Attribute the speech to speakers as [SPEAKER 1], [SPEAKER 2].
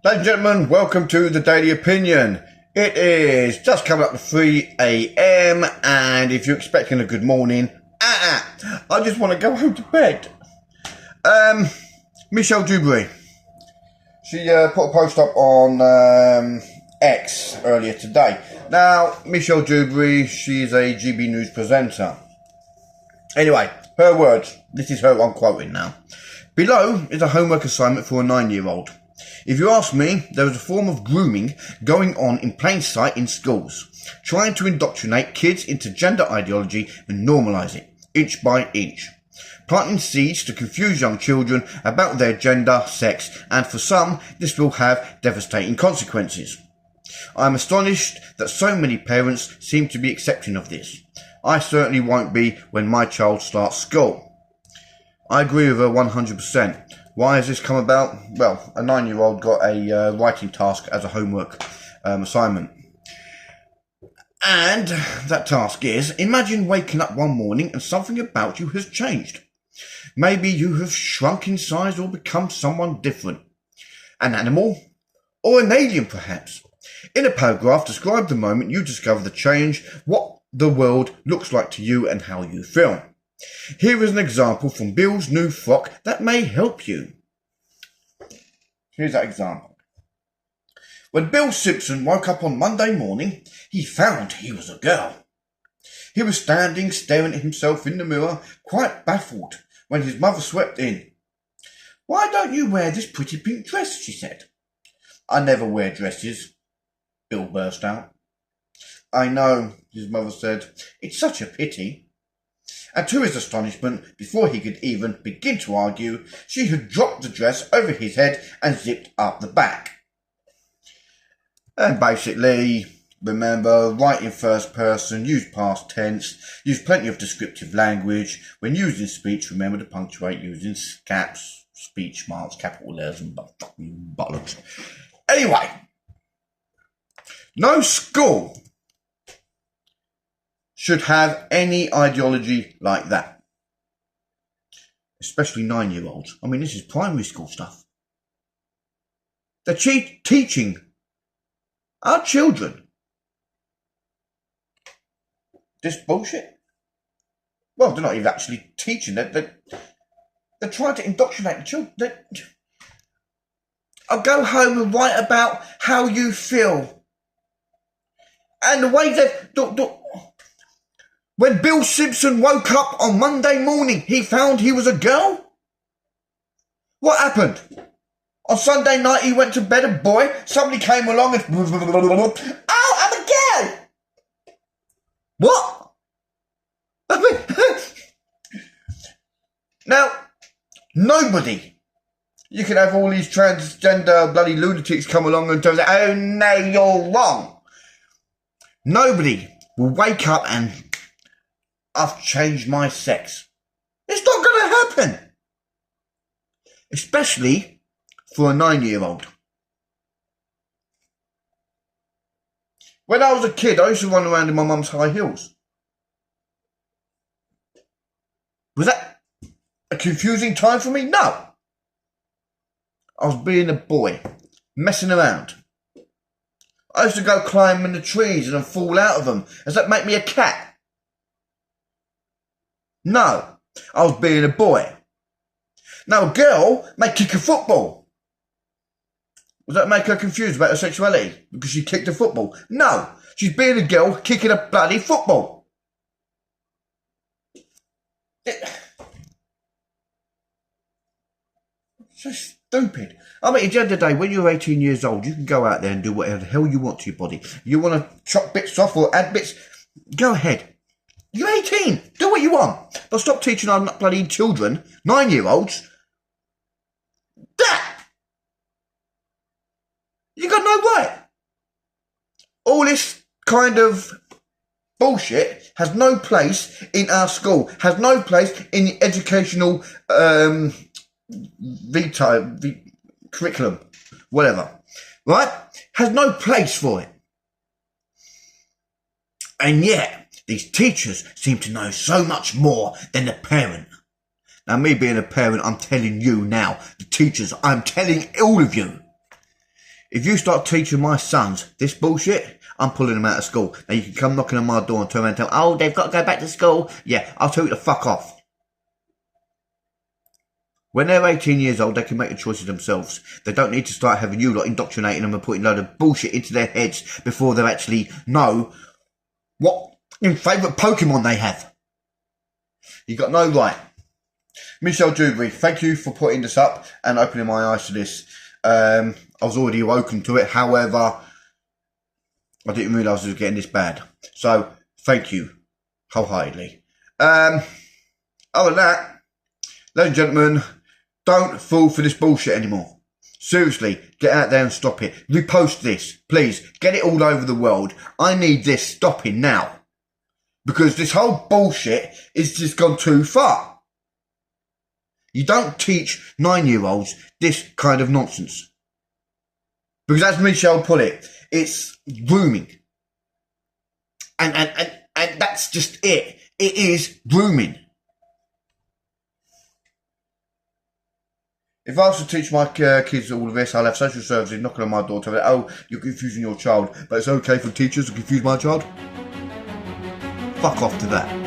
[SPEAKER 1] Ladies and gentlemen, welcome to the Daily Opinion. It is just coming up to 3 a.m. and if you're expecting a good morning, I just want to go home to bed. Michelle Dewberry, she put a post up on X earlier today. Now, Michelle Dewberry, she's a GB News presenter. Anyway, her words, this is her I'm quoting now. Below is a homework assignment for a 9-year-old. If you ask me, there is a form of grooming going on in plain sight in schools, trying to indoctrinate kids into gender ideology and normalise it, inch by inch, planting seeds to confuse young children about their gender, sex, and for some, this will have devastating consequences. I am astonished that so many parents seem to be accepting of this. I certainly won't be when my child starts school. I agree with her 100%. Why has this come about? Well, a 9-year-old got a writing task as a homework assignment. And that task is, imagine waking up one morning and something about you has changed. Maybe you have shrunk in size or become someone different. An animal? Or an alien, perhaps. In a paragraph, describe the moment you discover the change, what the world looks like to you and how you feel. Here is an example from Bill's new frock that may help you. Here's that example. When Bill Simpson woke up on Monday morning, he found he was a girl. He was standing staring at himself in the mirror, quite baffled, when his mother swept in. "Why don't you wear this pretty pink dress?" she said. "I never wear dresses," Bill burst out. "I know," his mother said. "It's such a pity." And to his astonishment, before he could even begin to argue, she had dropped the dress over his head and zipped up the back. And basically, remember, write in first person, use past tense, use plenty of descriptive language. When using speech, remember to punctuate using caps, speech marks, capital letters, and bollocks. Anyway, no school should have any ideology like that. Especially 9-year-olds. I mean, this is primary school stuff. They're teaching our children this bullshit. Well, they're not even actually teaching. They're trying to indoctrinate the children. I'll go home and write about how you feel. And the way that... When Bill Simpson woke up on Monday morning, he found he was a girl? What happened? On Sunday night, he went to bed a boy. Somebody came along and... "Oh, I'm a girl!" What? Now, nobody. You can have all these transgender bloody lunatics come along and tell you, "Oh, no, you're wrong." Nobody will wake up and... "I've changed my sex." It's not going to happen. Especially for a 9-year-old. When I was a kid, I used to run around in my mum's high heels. Was that a confusing time for me? No. I was being a boy, messing around. I used to go climb in the trees and then fall out of them. Does that make me a cat? No, I was being a boy. Now a girl may kick a football. Does that make her confused about her sexuality? Because she kicked a football? No, she's being a girl kicking a bloody football. It's so stupid. I mean, at the end of the day, when you're 18 years old, you can go out there and do whatever the hell you want to your body. You want to chop bits off or add bits, go ahead. You're 18. Do what you want. But stop teaching our bloody children, 9-year-olds, that. You got no right. All this kind of bullshit has no place in our school, has no place in the educational curriculum, whatever. Right? Has no place for it. And yet, these teachers seem to know so much more than the parent. Now, me being a parent, I'm telling you now, the teachers, I'm telling all of you, If you start teaching my sons this bullshit, I'm pulling them out of school. Now you can come knocking on my door and turn around and tell them, oh, they've got to go back to school. Yeah, I'll tell you to fuck off. When they're 18 years old, they can make the choices themselves. They don't need to start having you lot indoctrinating them and putting a load of bullshit into their heads before they actually know what favourite Pokemon they have. You got no right. Michelle Dewberry, thank you for putting this up and opening my eyes to this. I was already awoken to it. However, I didn't realise it was getting this bad. So, thank you wholeheartedly. Other than that, ladies and gentlemen, don't fall for this bullshit anymore. Seriously, get out there and stop it. Repost this, please. Get it all over the world. I need this stopping now. Because this whole bullshit is just gone too far. You don't teach 9-year-olds this kind of nonsense. Because as Michelle put it, it's grooming. And that's just it. It is grooming. If I was to teach my kids all of this, I'll have social services knocking on my door telling them, oh, you're confusing your child, but it's okay for teachers to confuse my child. Fuck off to that.